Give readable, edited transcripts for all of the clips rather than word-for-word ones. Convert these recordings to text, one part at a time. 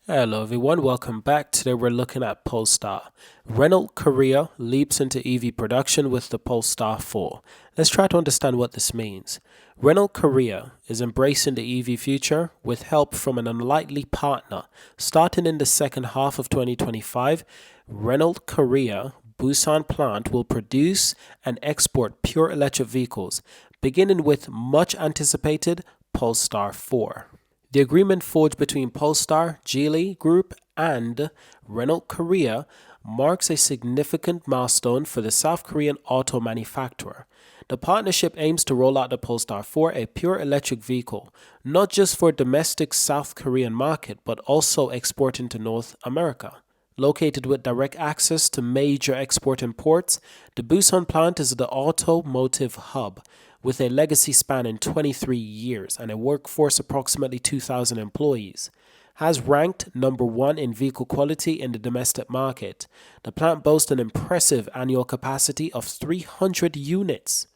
Hello everyone, welcome back. Today we're looking at Polestar. Renault Korea leaps into EV production with the Polestar 4. Let's try to understand what this means. Renault Korea is embracing the EV future with help from an unlikely partner. Starting in the second half of 2025, Renault Korea Busan plant will produce and export pure electric vehicles, beginning with much anticipated Polestar 4. The agreement forged between Polestar, Geely Group, and Renault Korea marks a significant milestone for the South Korean auto manufacturer. The partnership aims to roll out the Polestar 4, a pure electric vehicle, not just for domestic South Korean market, but also exporting to North America. Located with direct access to major exporting ports, the Busan plant is the automotive hub, with a legacy spanning 23 years and a workforce approximately 2,000 employees. Has ranked number one in vehicle quality in the domestic market. The plant boasts an impressive annual capacity of 300 units.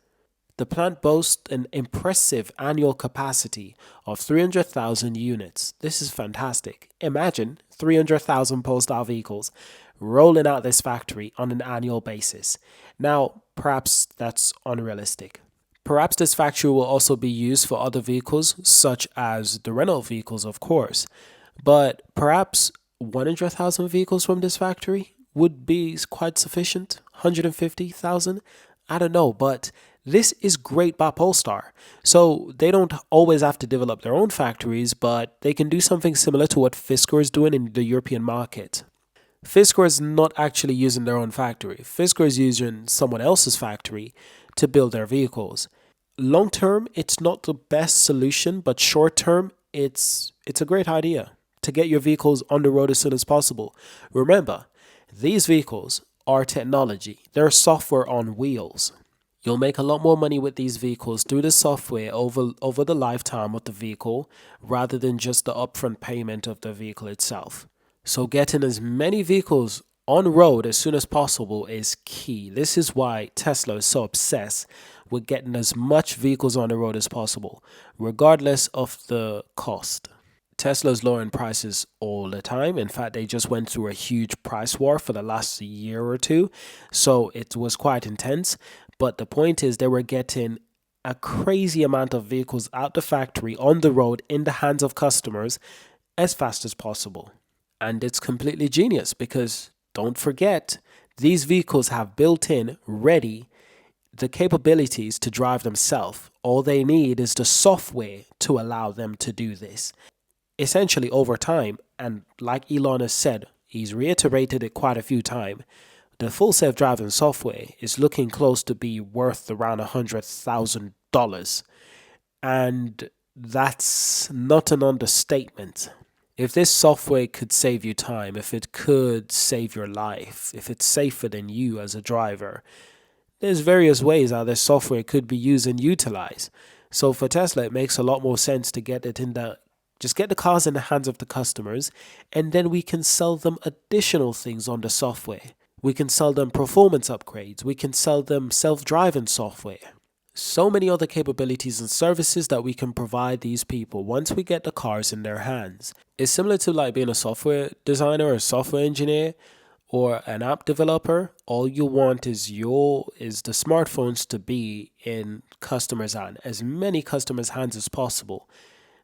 The plant boasts an impressive annual capacity of 300,000 units. This is fantastic. Imagine 300,000 Polestar vehicles rolling out this factory on an annual basis. Now, perhaps that's unrealistic. Perhaps this factory will also be used for other vehicles, such as the Renault vehicles, of course. But perhaps 100,000 vehicles from this factory would be quite sufficient. 150,000? I don't know, but this is great by Polestar. So they don't always have to develop their own factories, but they can do something similar to what Fisker is doing in the European market. Fisker is not actually using their own factory. Fisker is using someone else's factory to build their vehicles. Long term, it's not the best solution, but short term, it's a great idea to get your vehicles on the road as soon as possible. Remember, these vehicles are technology. They're software on wheels. You'll make a lot more money with these vehicles through the software over the lifetime of the vehicle rather than just the upfront payment of the vehicle itself. So getting as many vehicles on road as soon as possible is key. This is why Tesla is so obsessed with getting as much vehicles on the road as possible, regardless of the cost. Tesla is lowering prices all the time. In fact, they just went through a huge price war for the last year or two, so it was quite intense. But the point is they were getting a crazy amount of vehicles out the factory on the road in the hands of customers as fast as possible. And it's completely genius because don't forget, these vehicles have built in, ready, the capabilities to drive themselves. All they need is the software to allow them to do this. Essentially, over time, and like Elon has said, he's reiterated it quite a few times, the full self-driving software is looking close to be worth around $100,000. And that's not an understatement. If this software could save you time, if it could save your life, if it's safer than you as a driver, there's various ways how this software could be used and utilized. So for Tesla, it makes a lot more sense to get the cars in the hands of the customers, and then we can sell them additional things on the software. We can sell them performance upgrades. We can sell them self-driving software. So many other capabilities and services that we can provide these people once we get the cars in their hands. It's similar to like being a software designer or a software engineer or an app developer. All you want is the smartphones to be in customers' hands, as many customers' hands as possible,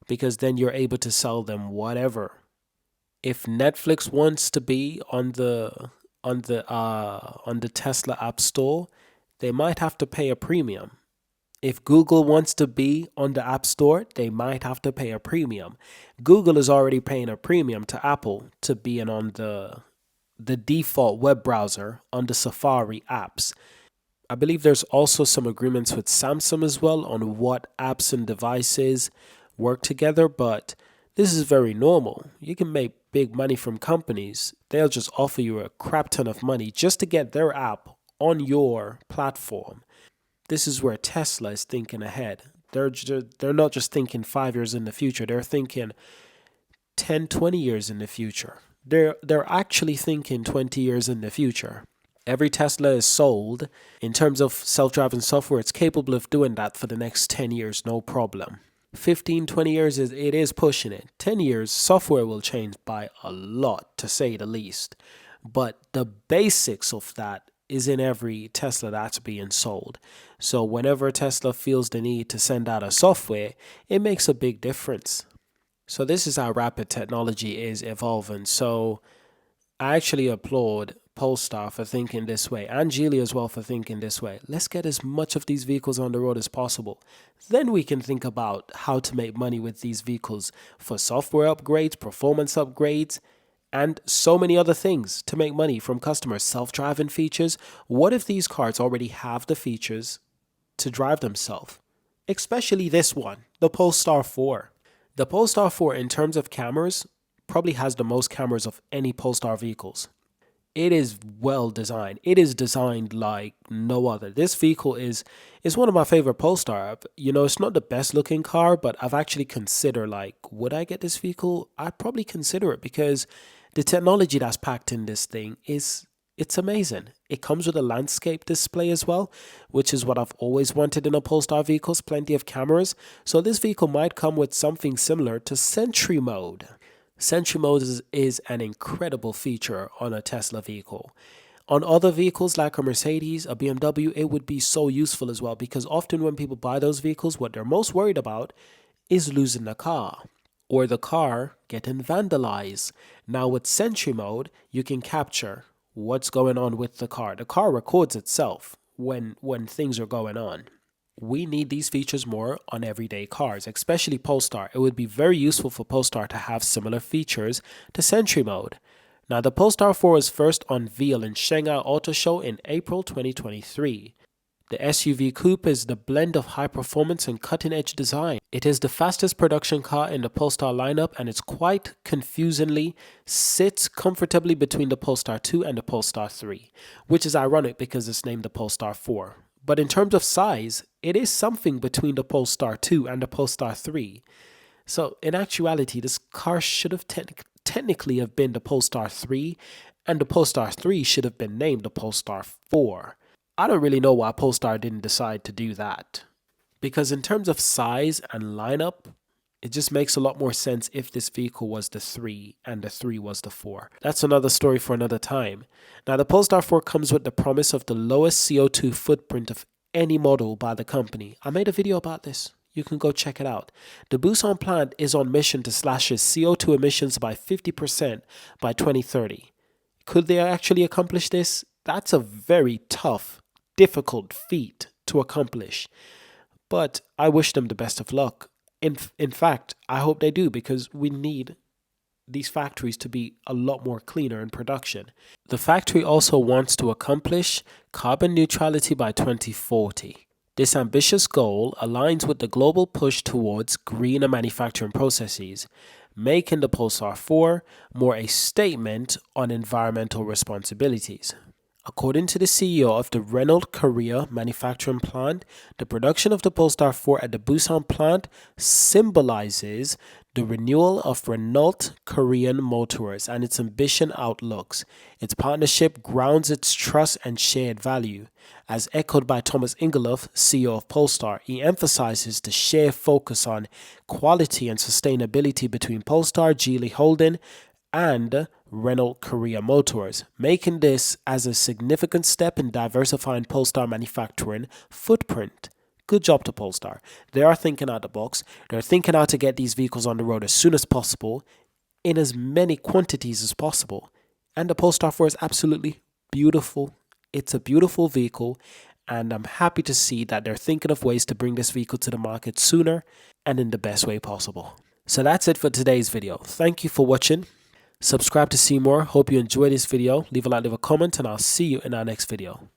because then you're able to sell them whatever. If Netflix wants to be on the Tesla App Store, they might have to pay a premium. If Google wants to be on the App Store, they might have to pay a premium. Google is already paying a premium to Apple to be on the default web browser on the Safari apps. I believe there's also some agreements with Samsung as well on what apps and devices work together, but this is very normal. You can make big money from companies. They'll just offer you a crap ton of money just to get their app on your platform. This is where Tesla is thinking ahead. They're not just thinking 5 years in the future. They're thinking 10, 20 years in the future. They're actually thinking 20 years in the future. Every Tesla is sold in terms of self-driving software. It's capable of doing that for the next 10 years, no problem. 15, 20 years it is pushing it. 10 years, software will change by a lot, to say the least. But the basics of that is in every Tesla that's being sold. So whenever Tesla feels the need to send out a software, it makes a big difference. So this is how rapid technology is evolving. So I actually applaud Polestar for thinking this way, and Geely as well for thinking this way. Let's get as much of these vehicles on the road as possible. Then we can think about how to make money with these vehicles for software upgrades, performance upgrades, and so many other things to make money from customers. Self-driving features. What if these cars already have the features to drive themselves? Especially this one, the Polestar 4. The Polestar 4, in terms of cameras, probably has the most cameras of any Polestar vehicles. It is well designed. It is designed like no other. This vehicle is one of my favorite Polestar. You know, it's not the best looking car, but I've actually considered, like, would I get this vehicle? I'd probably consider it because the technology that's packed in this thing it's amazing. It comes with a landscape display as well, which is what I've always wanted in a Polestar vehicles, plenty of cameras. So this vehicle might come with something similar to Sentry Mode. Sentry Mode is an incredible feature on a Tesla vehicle. On other vehicles like a Mercedes, a BMW, it would be so useful as well, because often when people buy those vehicles, what they're most worried about is losing the car or the car getting vandalized. Now with Sentry Mode, you can capture what's going on with the car. The car records itself when things are going on. We need these features more on everyday cars, especially Polestar. It would be very useful for Polestar to have similar features to Sentry Mode. Now, the Polestar 4 was first unveiled in Shanghai Auto Show in April 2023. The SUV coupe is the blend of high performance and cutting-edge design. It is the fastest production car in the Polestar lineup, and it's quite confusingly sits comfortably between the Polestar 2 and the Polestar 3, which is ironic because it's named the Polestar 4. But in terms of size, it is something between the Polestar 2 and the Polestar 3. So in actuality, this car should have technically have been the Polestar 3, and the Polestar 3 should have been named the Polestar 4. I don't really know why Polestar didn't decide to do that. Because in terms of size and lineup, it just makes a lot more sense if this vehicle was the 3 and the 3 was the 4. That's another story for another time. Now, the Polestar 4 comes with the promise of the lowest CO2 footprint of any model by the company. I made a video about this. You can go check it out. The Busan plant is on mission to slash its CO2 emissions by 50% by 2030. Could they actually accomplish this? That's a very tough, difficult feat to accomplish. But I wish them the best of luck. In fact, I hope they do, because we need these factories to be a lot more cleaner in production. The factory also wants to accomplish carbon neutrality by 2040. This ambitious goal aligns with the global push towards greener manufacturing processes, making the Polestar 4 more a statement on environmental responsibilities. According to the CEO of the Renault Korea manufacturing plant, the production of the Polestar 4 at the Busan plant symbolizes the renewal of Renault Korean Motors and its ambition outlooks. Its partnership grounds its trust and shared value. As echoed by Thomas Ingeloff, CEO of Polestar, he emphasizes the shared focus on quality and sustainability between Polestar, Geely Holding, and Renault Korea Motors, making this as a significant step in diversifying Polestar manufacturing footprint. Good job to Polestar. They are thinking out the box. They're thinking how to get these vehicles on the road as soon as possible, in as many quantities as possible. And the Polestar 4 is absolutely beautiful. It's a beautiful vehicle, and I'm happy to see that they're thinking of ways to bring this vehicle to the market sooner and in the best way possible. So that's it for today's video. Thank you for watching. Subscribe to see more. Hope you enjoyed this video. Leave a like, leave a comment, and I'll see you in our next video.